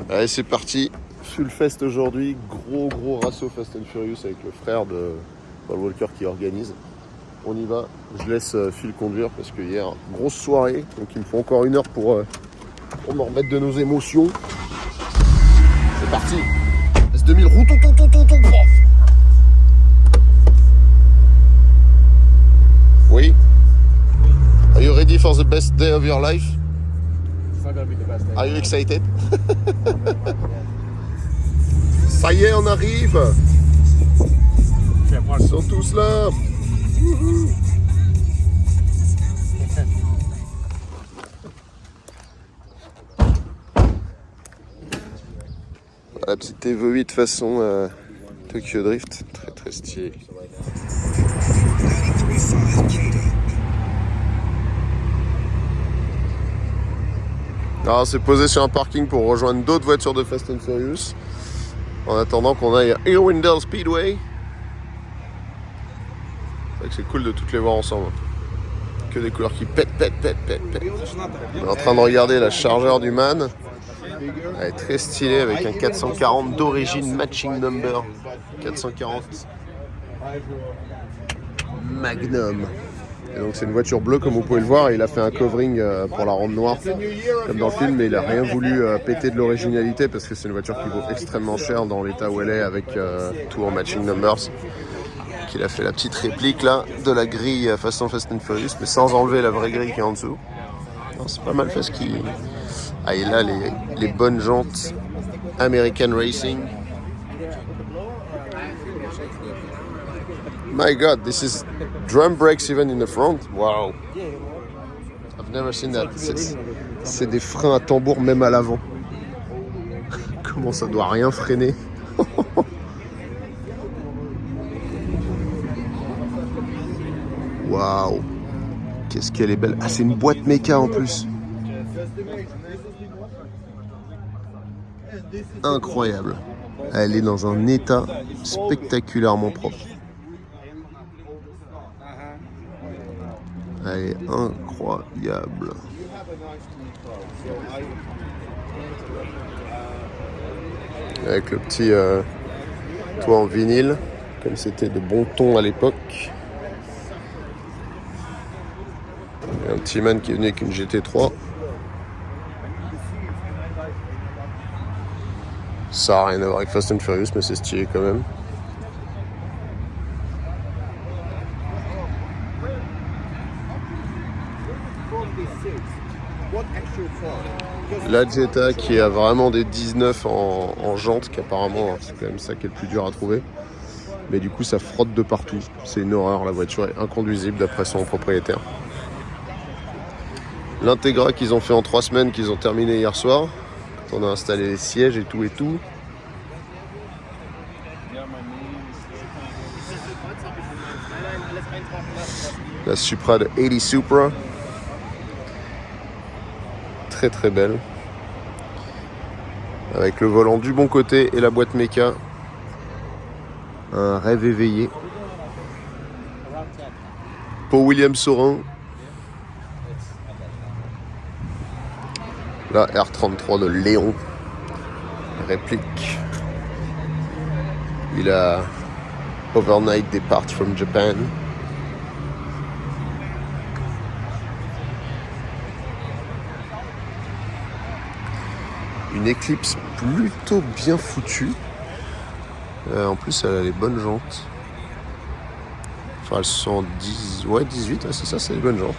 Allez, c'est parti. Full Fest aujourd'hui. Gros rasso Fast and Furious avec le frère de Paul Walker qui organise. On y va. Je laisse Phil conduire parce que hier, grosse soirée. Donc il me faut encore 1 heure pour me remettre de nos émotions. C'est parti. S2000, routon. Oui. Are you ready for the best day of your life? It's not gonna be the best day. Are you excited? Ça y est, on arrive. Ils sont tous là. La petite Evo 8 façon Tokyo Drift, très stylé. Alors, on s'est posé sur un parking pour rejoindre d'autres voitures de Fast and Furious en attendant qu'on aille à Irwindale Speedway. C'est vrai que c'est cool de toutes les voir ensemble. Que des couleurs qui pètent. On est en train de regarder la chargeur du Man. Elle est très stylée avec un 440 d'origine matching number. 440 Magnum. Et donc c'est une voiture bleue comme vous pouvez le voir. Il a fait un covering pour la rendre noire comme dans le film, mais il a rien voulu péter de l'originalité parce que c'est une voiture qui vaut extrêmement cher dans l'état où elle est avec tout en matching numbers. Donc il a fait la petite réplique là de la grille façon Fast and Furious, mais sans enlever la vraie grille qui est en dessous. Non, c'est pas mal fait ce qui... Ah, et là les bonnes jantes American Racing. My God, this is drum brakes even in the front. Wow. I've never seen that. C'est des freins à tambour même à l'avant. Comment ça doit rien freiner. Waouh. Qu'est-ce qu'elle est belle. Ah, c'est une boîte méca en plus. Incroyable. Elle est dans un état spectaculairement propre. Elle est incroyable. Avec le petit toit en vinyle, comme c'était de bon ton à l'époque. Et un petit Man qui est venu avec une GT3. Ça n'a rien à voir avec Fast and Furious, mais c'est stylé quand même. La Jetta qui a vraiment des 19 en jantes, qu'apparemment c'est quand même ça qui est le plus dur à trouver. Mais du coup ça frotte de partout. C'est une horreur, la voiture est inconduisible d'après son propriétaire. L'Integra qu'ils ont fait en 3 semaines, qu'ils ont terminé hier soir. Quand on a installé les sièges et tout. La Supra de 80 Supra. Très belle. Avec le volant du bon côté et la boîte méca. Un rêve éveillé. Pour William Saurin. La R33 de Léon. Réplique. Il a Overnight Depart from Japan. Une Eclipse plutôt bien foutue. En plus, elle a les bonnes jantes. Enfin, elles sont 10... Ouais, 18, ouais, c'est ça, c'est les bonnes jantes.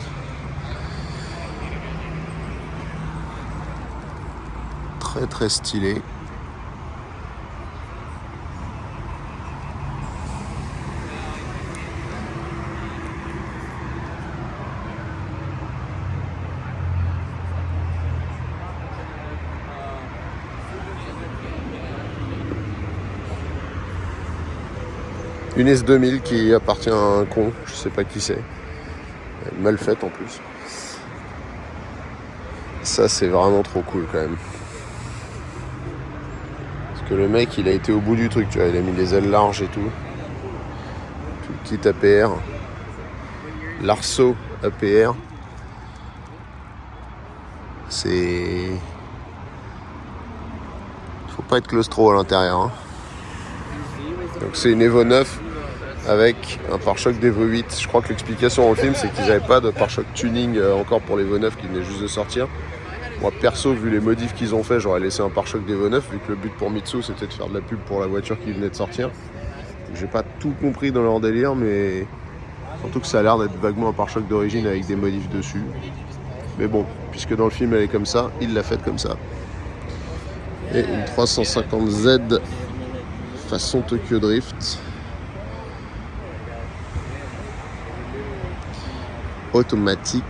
Très stylé. Une S2000 qui appartient à un con, je sais pas qui c'est. Mal faite en plus. Ça c'est vraiment trop cool quand même. Parce que le mec il a été au bout du truc, tu vois, il a mis les ailes larges et tout. Tout le kit APR. L'arceau APR. C'est pas être claustro à l'intérieur. Hein. Donc c'est une Evo 9 avec un pare-choc d'Evo 8. Je crois que l'explication dans le film, c'est qu'ils n'avaient pas de pare-choc tuning encore pour l'Evo 9 qui venait juste de sortir. Moi perso, vu les modifs qu'ils ont fait, j'aurais laissé un pare-choc d'Evo 9 vu que le but pour Mitsu c'était de faire de la pub pour la voiture qui venait de sortir. J'ai pas tout compris dans leur délire, mais surtout que ça a l'air d'être vaguement un pare-choc d'origine avec des modifs dessus. Mais bon, puisque dans le film elle est comme ça, il l'a faite comme ça. Et une 350Z façon Tokyo Drift. Automatique.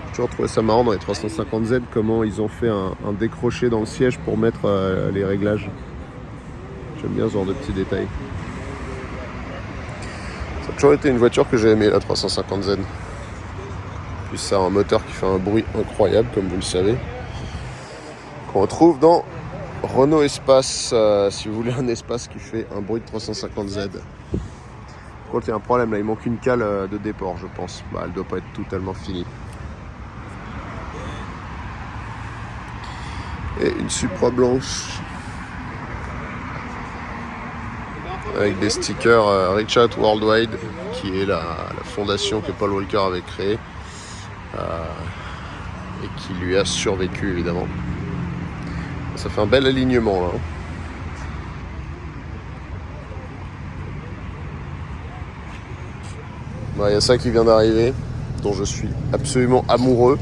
J'ai toujours trouvé ça marrant dans les 350Z comment ils ont fait un décroché dans le siège pour mettre les réglages. J'aime bien ce genre de petits détails. Ça a toujours été une voiture que j'ai aimée, la 350Z. Puis ça a un moteur qui fait un bruit incroyable, comme vous le savez. Qu'on retrouve dans Renault Espace, si vous voulez un espace qui fait un bruit de 350Z. Par contre, il y a un problème là, il manque une cale de déport, je pense. Bah, elle doit pas être totalement finie. Et une Supra blanche avec des stickers Reach Out Worldwide, qui est la fondation que Paul Walker avait créée et qui lui a survécu évidemment. Ça fait un bel alignement là. Il y a ça qui vient d'arriver, dont je suis absolument amoureux.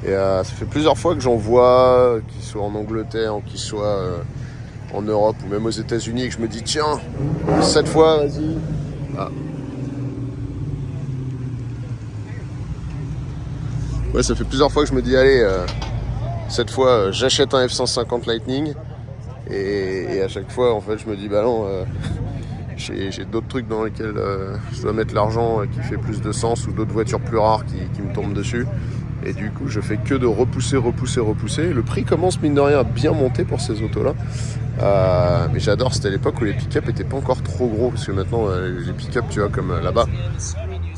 Et ça fait plusieurs fois que j'en vois, qu'ils soient en Angleterre, qu'ils soient en Europe ou même aux États-Unis, et que je me dis tiens, cette fois, vas-y. Ah. Ouais, ça fait plusieurs fois que je me dis allez, cette fois j'achète un F-150 Lightning. Et à chaque fois, en fait, je me dis bah non. J'ai d'autres trucs dans lesquels je dois mettre l'argent qui fait plus de sens ou d'autres voitures plus rares qui me tombent dessus. Et du coup, je fais que de repousser. Le prix commence, mine de rien, à bien monter pour ces autos-là. Mais j'adore, c'était l'époque où les pick-up n'étaient pas encore trop gros. Parce que maintenant, les pick-up, tu vois, comme là-bas,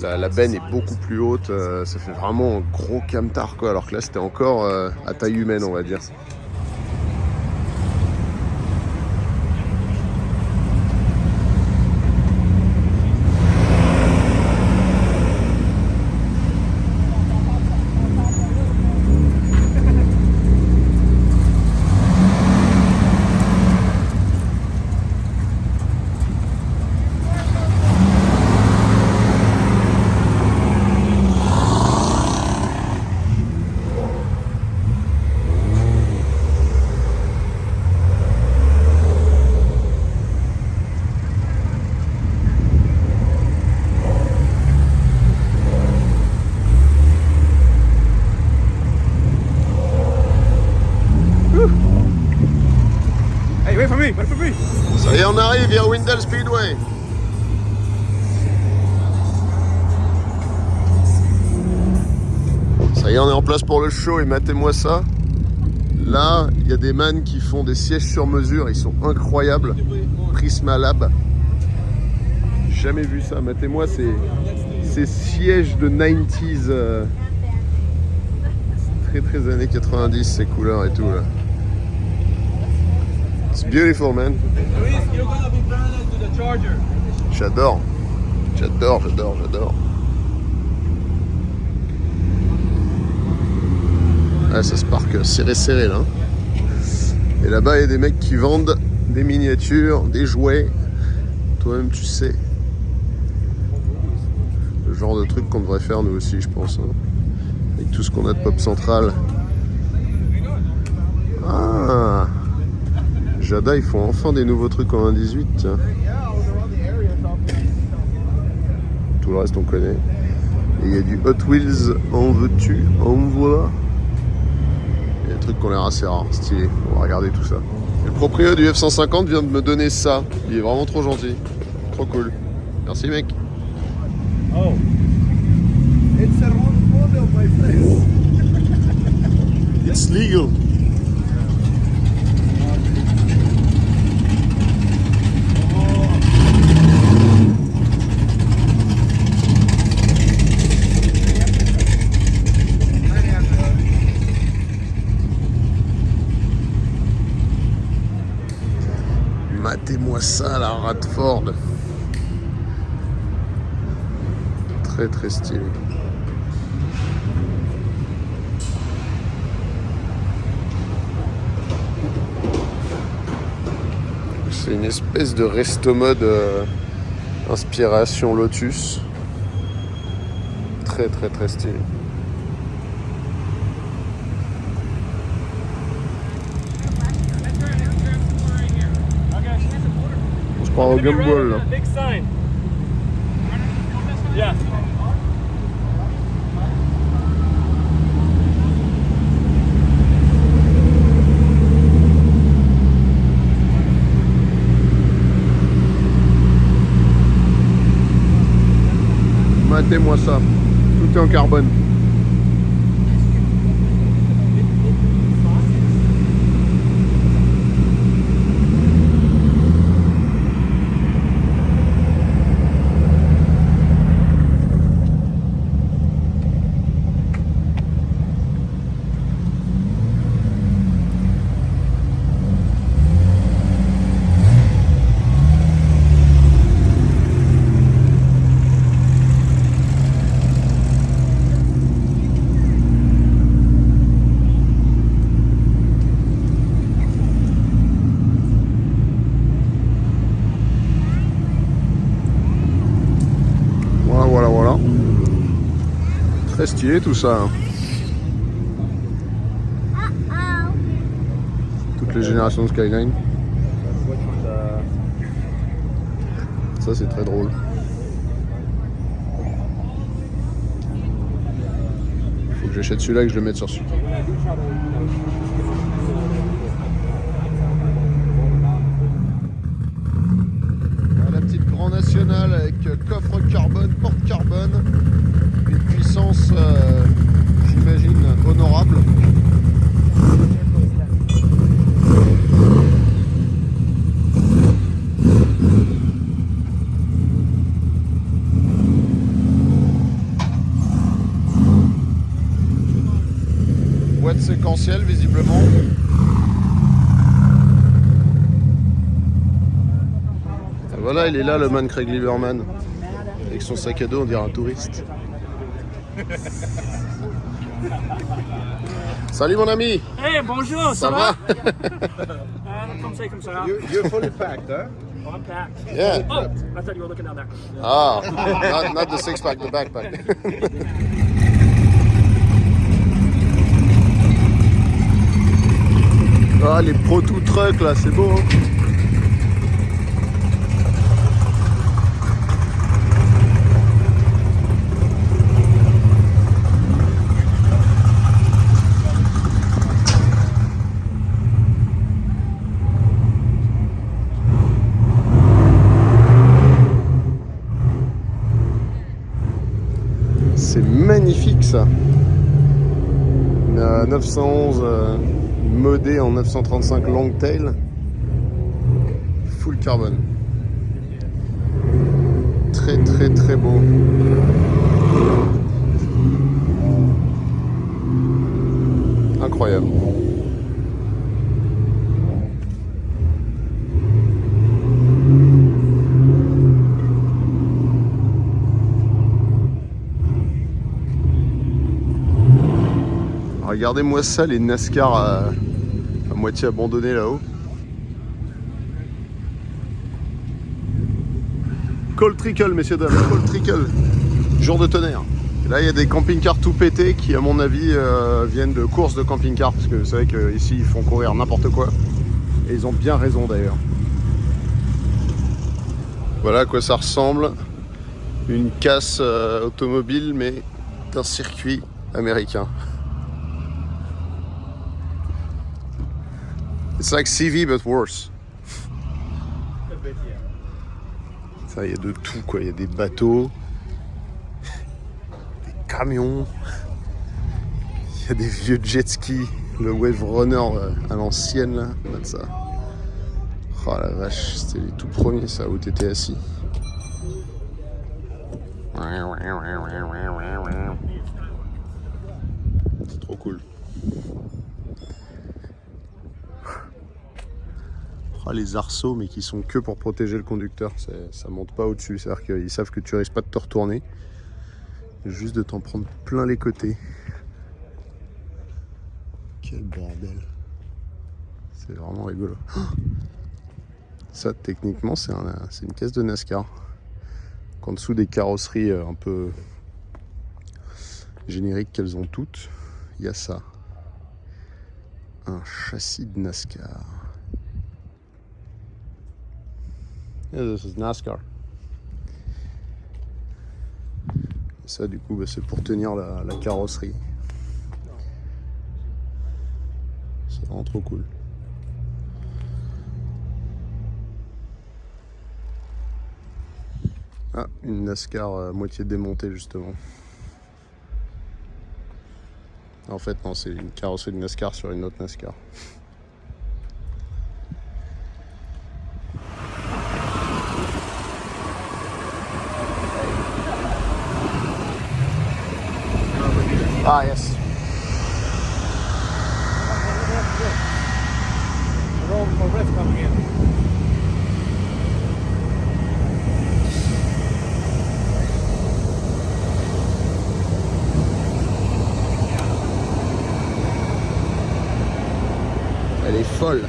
la benne est beaucoup plus haute. Ça fait vraiment un gros camtar, quoi. Alors que là, c'était encore à taille humaine, on va dire. Ça y est, on arrive, vers Windell Speedway. Ça y est, on est en place pour le show et matez-moi ça. Là, il y a des man qui font des sièges sur mesure, ils sont incroyables. Prisma Lab. Jamais vu ça, matez-moi ces sièges de 90s. Très années 90, ces couleurs et tout là. It's beautiful, man. J'adore. Ah, ça se parque serré là. Et là-bas, il y a des mecs qui vendent des miniatures, des jouets. Toi-même, tu sais. Le genre de truc qu'on devrait faire nous aussi, je pense. Hein. Avec tout ce qu'on a de pop central. Ah! Jada, ils font enfin des nouveaux trucs en 1.18, tiens. Tout le reste, on connaît. Et il y a du Hot Wheels, en veux-tu, en voilà. Il y a des trucs qui ont l'air assez rares, stylés. On va regarder tout ça. Et le propriétaire du F-150 vient de me donner ça. Il est vraiment trop gentil. Trop cool. Merci, mec. Oh. It's a wrong model, my friend. It's legal. Matez-moi ça, la Radford. Très très stylé. C'est une espèce de resto mode inspiration Lotus. Très très très stylé. On se croit au Gumball là. Big sign. Yeah. Matez-moi ça. Tout est en carbone. Voilà. Très stylé tout ça. Toutes les générations de Skyline. Ça c'est très drôle. Faut que j'achète celui-là et que je le mette sur celui. La petite Grand National avec coffre carbone, porte carbone, une puissance j'imagine honorable. Boîte séquentielle visiblement. Et voilà, il est là le man Craig Lieberman. Avec son sac à dos, on dirait un touriste. Salut mon ami. Hey, bonjour, Ça va? Comme ça. You're fully packed, huh? Oh, I'm packed. Yeah. Oh, I thought you were looking down there. Ah, not the six pack, the backpack. Ah, les Pro 2 Truck là, c'est beau. Hein. C'est magnifique ça. Une 911 modée en 935 Longtail. Full carbone. Très très très beau. Incroyable. Regardez-moi ça, les NASCAR à moitié abandonnés là-haut. Cold Trickle, messieurs dames, Cold Trickle. Jour de tonnerre. Et là, il y a des camping-cars tout pétés qui, à mon avis, viennent de courses de camping-cars. Parce que vous savez qu'ici, ils font courir n'importe quoi. Et ils ont bien raison d'ailleurs. Voilà à quoi ça ressemble. Une casse automobile, mais d'un circuit américain. It's like CV but worse. Ça, il y a de tout quoi. Il y a des bateaux, des camions, il y a des vieux jet skis, le Wave Runner à l'ancienne là. Regarde ça. Oh la vache, c'était les tout premiers ça où t'étais assis. C'est trop cool. les arceaux, mais qui sont que pour protéger le conducteur. Ça monte pas au-dessus, c'est-à-dire qu'ils savent que tu risques pas de te retourner, juste de t'en prendre plein les côtés. Quel bordel. C'est vraiment rigolo. Ça, techniquement, c'est une caisse de NASCAR. En dessous des carrosseries un peu génériques qu'elles ont toutes, il y a ça. Un châssis de NASCAR. Yeah, this is NASCAR. Et ça, du coup, c'est pour tenir la carrosserie. C'est vraiment trop cool. Ah, une NASCAR à moitié démontée, justement. En fait, non, c'est une carrosserie de NASCAR sur une autre NASCAR. Ah, yes. Elle est folle.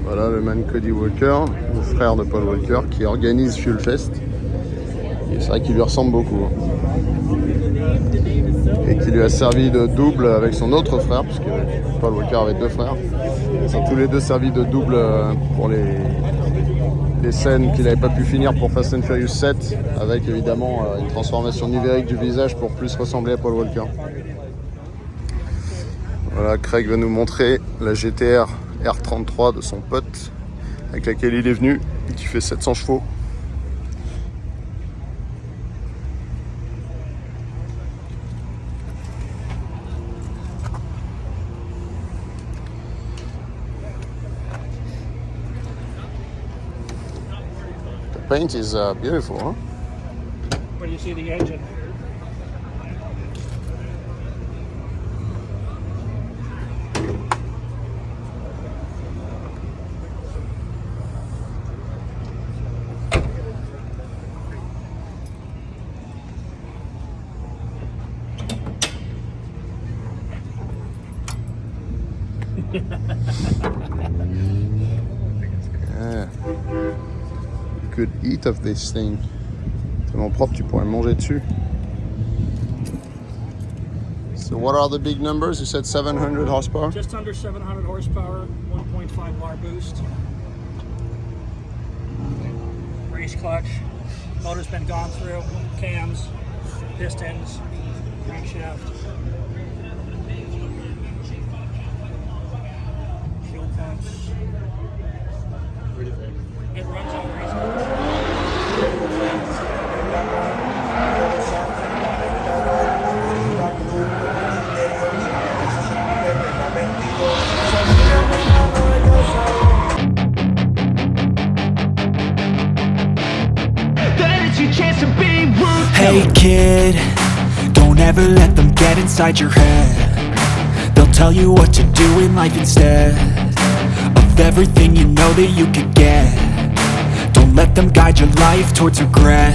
Voilà le man Cody Walker, le frère de Paul Walker, qui organise Fuel Fest. Et c'est vrai qu'il lui ressemble beaucoup. Et qui lui a servi de double avec son autre frère, puisque Paul Walker avait deux frères. Ils ont tous les deux servi de double pour les scènes qu'il n'avait pas pu finir pour Fast and Furious 7, avec évidemment une transformation numérique du visage pour plus ressembler à Paul Walker. Voilà, Craig va nous montrer la GTR R33 de son pote avec laquelle il est venu, qui fait 700 chevaux. The paint is beautiful, huh? Where do you see the engine? Yeah. You could eat of this thing. Tellement propre, tu pourrais manger dessus. So what are the big numbers? You said 700 horsepower? Just under 700 horsepower, 1.5 bar boost. Race clutch. Motor's been gone through. Cams, pistons, crankshaft. Fuel pumps. It runs on reason. Hey kid, don't ever let them get inside your head. They'll tell you what to do in life instead of everything you know that you could get. Don't let them guide your life towards regret.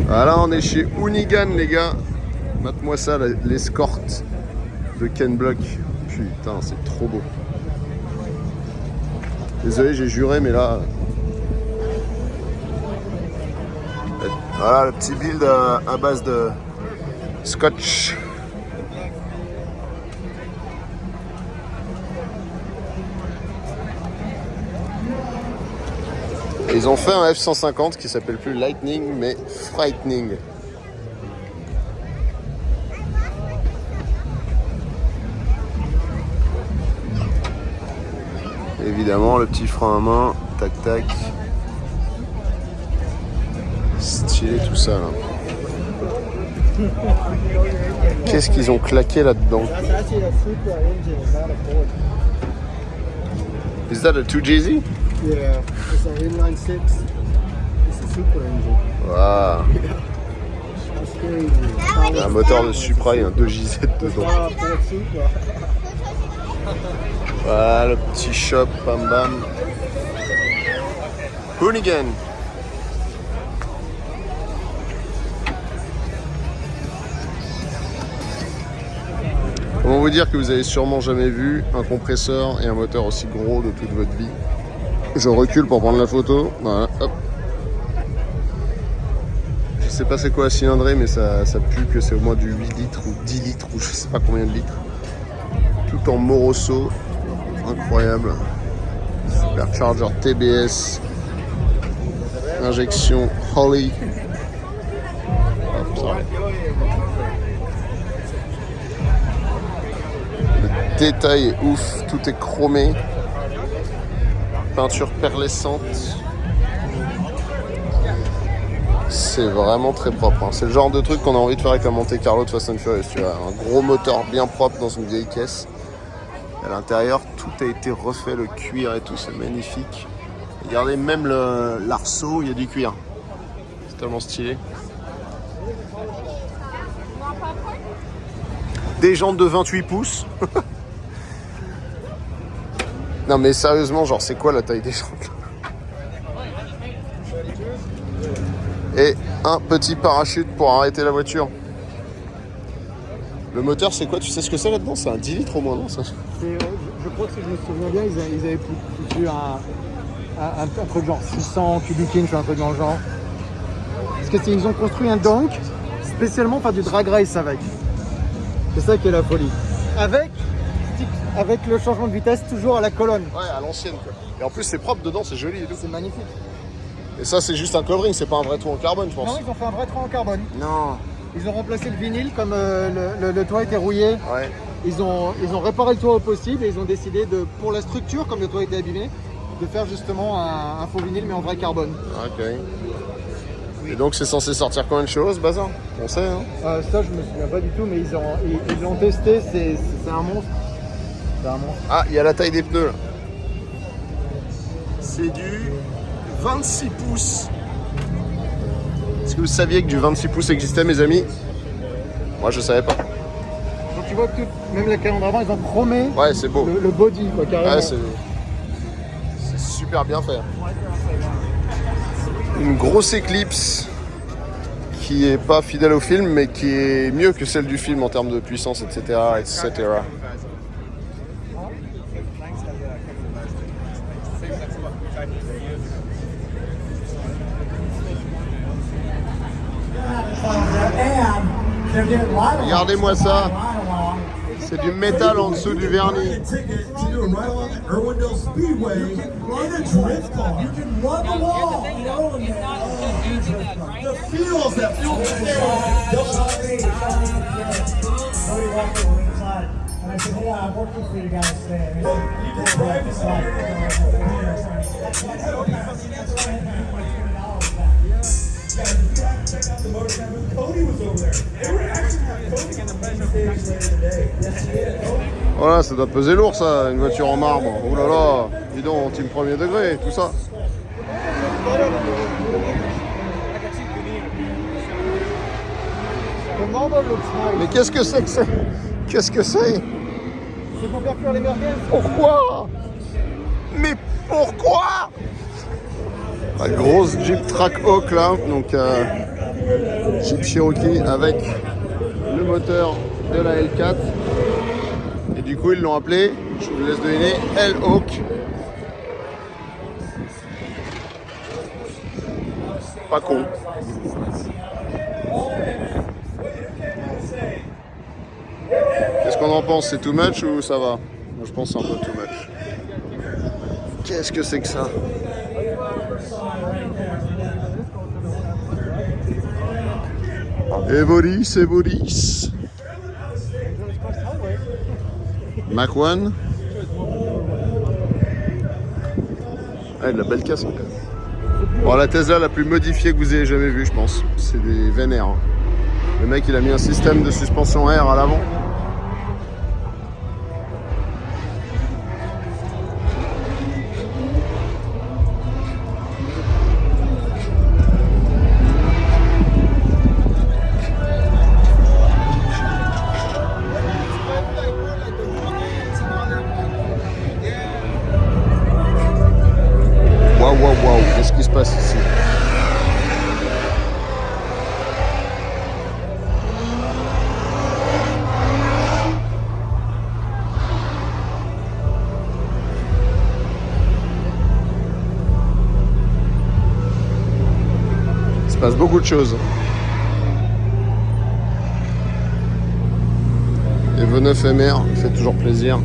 Voilà, on est chez Hoonigan, les gars. Mate-moi ça, l'escorte de Ken Block. Putain, c'est trop beau. Désolé, j'ai juré, mais là... Voilà, le petit build à base de scotch. Et ils ont fait un F-150 qui s'appelle plus Lightning mais Frightening. Évidemment, le petit frein à main, tac tac. Stylé tout ça là. Qu'est-ce qu'ils ont claqué là-dedans? Is that a 2JZ? Yeah, it's an inline six. It's a super engine. Waouh. It's crazy. Un moteur de Supra et un 2JZ dedans. Ah, Ford Supra. Voilà le petit shop, bam bam. Hoonigan. Comment vous dire que vous avez sûrement jamais vu un compresseur et un moteur aussi gros de toute votre vie. Je recule pour prendre la photo. Voilà, hop. Je sais pas c'est quoi la cylindrée, mais ça pue que c'est au moins du 8 litres ou 10 litres ou je sais pas combien de litres. Tout en Moroso. Incroyable. Supercharger TBS. Injection Holley. Hop, ça va. Le détail est ouf, tout est chromé. Peinture perlescente. C'est vraiment très propre. Hein. C'est le genre de truc qu'on a envie de faire avec un Monte Carlo de Fast and Furious. Tu vois, un gros moteur bien propre dans une vieille caisse. À l'intérieur, tout a été refait, le cuir et tout, c'est magnifique. Regardez, même l'arceau, il y a du cuir. C'est tellement stylé. Des jantes de 28 pouces. Non mais sérieusement, genre c'est quoi la taille des jantes? Et un petit parachute pour arrêter la voiture. Le moteur c'est quoi? Tu sais ce que c'est là-dedans? C'est un 10 litres au moins, non ça? Je crois que si je me souviens bien, ils avaient foutu un truc genre 600 cubic inch, un truc dans le genre. Parce qu'ils ont construit un donk spécialement pour faire du drag race avec. C'est ça qui est la folie. Avec le changement de vitesse toujours à la colonne. Ouais, à l'ancienne quoi. Et en plus c'est propre dedans, c'est joli et tout. C'est magnifique. Et ça c'est juste un covering, c'est pas un vrai toit en carbone je pense. Non, ils ont fait un vrai toit en carbone. Non. Ils ont remplacé le vinyle comme le toit était rouillé. Ouais. Ils ont réparé le toit au possible et ils ont décidé de, pour la structure, comme le toit était abîmé, de faire justement un faux vinyle mais en vrai carbone. Ok. Et donc c'est censé sortir combien de choses, Bazin? On sait hein. Ça je me souviens pas du tout mais ils l'ont testé, c'est un monstre. C'est un monstre. Ah, il y a la taille des pneus là. C'est du 26 pouces. Est-ce que vous saviez que du 26 pouces existait mes amis? Moi je savais pas. Donc tu vois que même la calandre avant ils ont chromé Ouais c'est beau. le body quoi carrément. Ouais, c'est super bien fait. Une grosse Eclipse qui est pas fidèle au film mais qui est mieux que celle du film en termes de puissance etc. etc. Regardez-moi ça. C'est du métal en dessous du vernis. Voilà, ça doit peser lourd ça, une voiture en marbre. Oh là là, dis donc, team premier degré, tout ça. Mais qu'est-ce que c'est que ça? Qu'est-ce que c'est? C'est pour faire cuire les merguez. Pourquoi? Mais pourquoi? La grosse Jeep Trackhawk là, donc Jeep Cherokee avec le moteur de la L4. Et du coup ils l'ont appelé, je vous laisse deviner, L-Hawk. Pas con. Qu'est-ce qu'on en pense? C'est too much ou ça va? Moi je pense que c'est un peu too much. Qu'est-ce que c'est que ça? Et Boris. Mac 1. Ah, de la belle caisse, hein, quand même. Bon, la Tesla la plus modifiée que vous ayez jamais vue, je pense. C'est des vénères. Hein. Le mec, il a mis un système de suspension air à l'avant. Waouh, qu'est-ce qui se passe ici? Il se passe beaucoup de choses. Et V9 MR, ça fait toujours plaisir.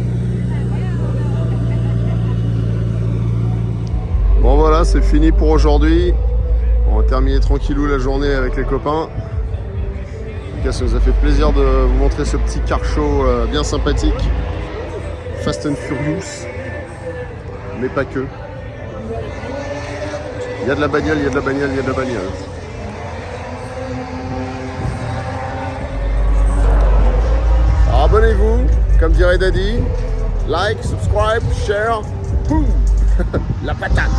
Bon voilà, c'est fini pour aujourd'hui. On va terminer tranquillou la journée avec les copains. En tout cas, ça nous a fait plaisir de vous montrer ce petit car show bien sympathique. Fast and Furious. Mais pas que. Il y a de la bagnole, il y a de la bagnole, il y a de la bagnole. Alors, abonnez-vous, comme dirait Daddy. Like, subscribe, share. Boom. La patate.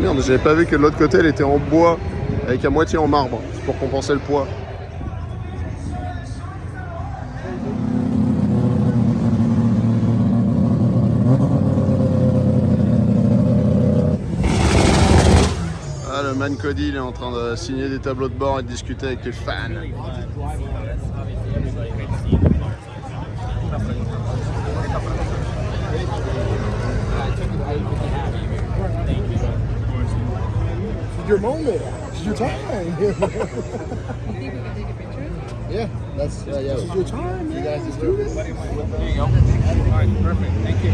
Merde, j'avais pas vu que de l'autre côté elle était en bois avec à moitié en marbre. C'est pour compenser le poids. Ah, le man Cody il est en train de signer des tableaux de bord et de discuter avec les fans. Your moment. It's your time. Yeah, that's yeah. It's your time. You guys just do this. There you go. All right, perfect. Thank you.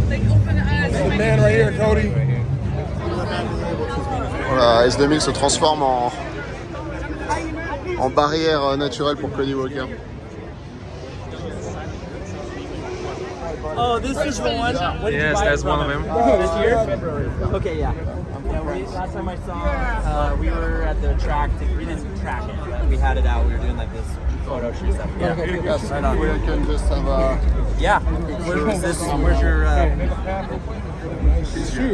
That's the man right here, Cody. Voilà, S2000 se transforme en barrière naturelle pour Cody Walker. Oh, this is the one? Yes, that's one of them. This year? Okay, yeah. Last time I saw, we were at the track. We didn't track it, but we had it out. We were doing like this photo shoot stuff. Yeah. Yes, we can just have a... Yeah. Where's this? Where's your?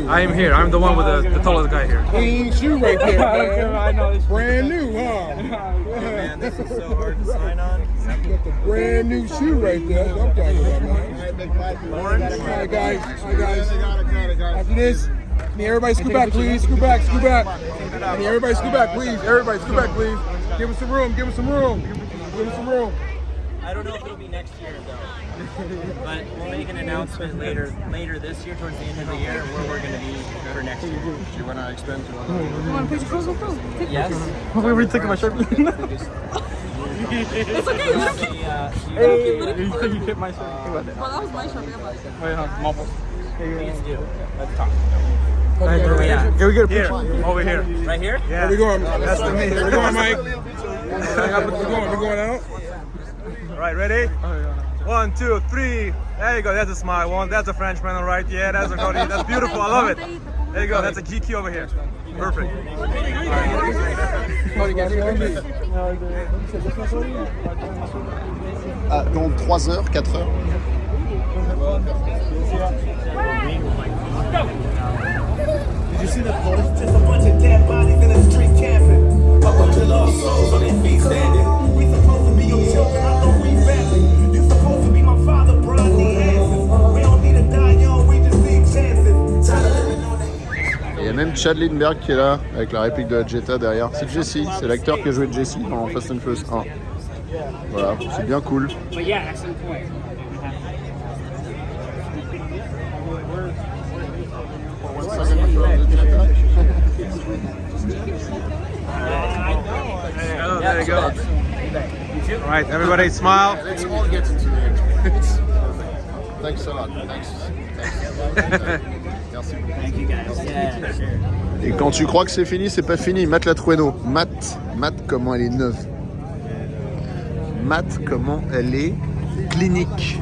I am here. I'm the one with the tallest guy here. Clean shoe right there, man. I know. Brand new, huh? Man, this is so hard to sign on. Got the brand new shoe right there. That's what I'm talking about, man. Orange. All right, guys. After this, can everybody scoot back, please? Scoot back. Can everybody scoot back, please? Everybody scoot back, please. Give us some room. I don't know if it'll be next year though, but we'll make an announcement later this year, towards the end of the year, where we're going to be for next year. Do you want to explain to us? You want to put your clothes on? Yes. Wait, we're taking my shirt. It's okay, let him keep. Hey, You kept my shirt. Well, that was my shirt. please do. Let's talk. Where are we at? Can we get a Here, picture? over here. Right here? Yeah. Where we going? That's the me. Where we going, Mike? We going out? All right, ready? 1, 2, 3. There you go. That's a smile one. That's a Frenchman, all right. Yeah, that's a Cody. That's beautiful. I love it. There you go. That's a Kiki over here. Perfect. Dans 3 heures, 4 heures. Did you see the post? Just a bunch of dead bodies in the street camping. Up until lost souls on their feet standing. We supposed to be your children, I thought we family. You supposed to be my father, Bronny Hanson. We don't need to die young, we just need chances. Tired of living on that. Il y a même Chad Lindbergh qui est là, avec la réplique de la Jetta derrière. C'est Jesse, c'est l'acteur qui a joué Jesse dans Fast and Furious 1. Voilà, c'est bien cool. But yeah, excellent point. Oh, there you go. All right, everybody smile. Let's all get into it. Thanks a lot. Thanks. Merci. Merci. Thank you guys. Yeah, sure. Et quand tu crois que c'est fini, c'est pas fini. Matt la Trueno. Matt, comment elle est neuve. Matt, comment elle est clinique.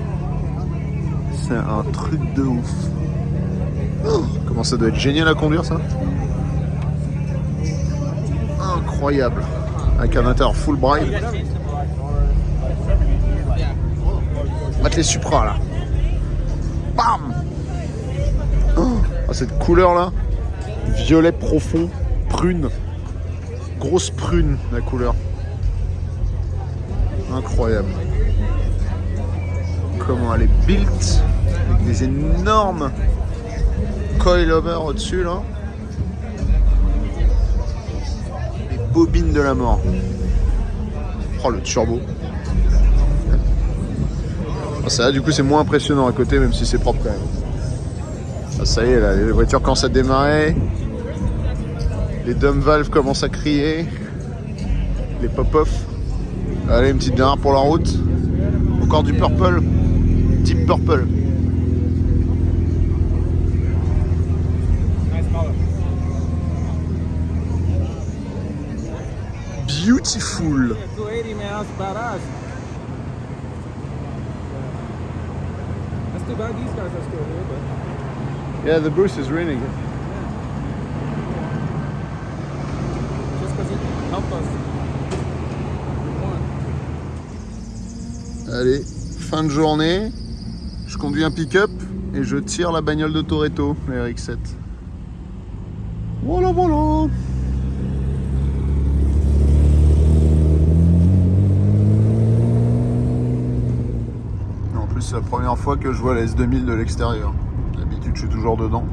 C'est un truc de ouf. Oh, comment ça doit être génial à conduire, ça. Incroyable. Avec un intérieur full braille. Matt les Supra, là. Bam. Oh, cette couleur, là. Violet profond, prune. Grosse prune, la couleur. Incroyable. Comment elle est built. Avec des énormes coilovers au-dessus, là. Les bobines de la mort. Oh, le turbo. Ah, ça, du coup, c'est moins impressionnant à côté, même si c'est propre quand même. Ah, ça y est, là, les voitures commencent à démarrer. Les dumb valves commencent à crier. Les pop-off. Allez, une petite dernière pour la route. Encore du purple. Deep purple. Beautiful. 280, man, that's badass. That's too bad these guys are still here, but Yeah, the Bruce is winning. just because it helped us. We won. Allez, fin de journée. Je conduis un pick-up et je tire la bagnole de Toretto, la RX-7. Voilà, voilà. En plus, c'est la première fois que je vois la S2000 de l'extérieur. D'habitude, je suis toujours dedans.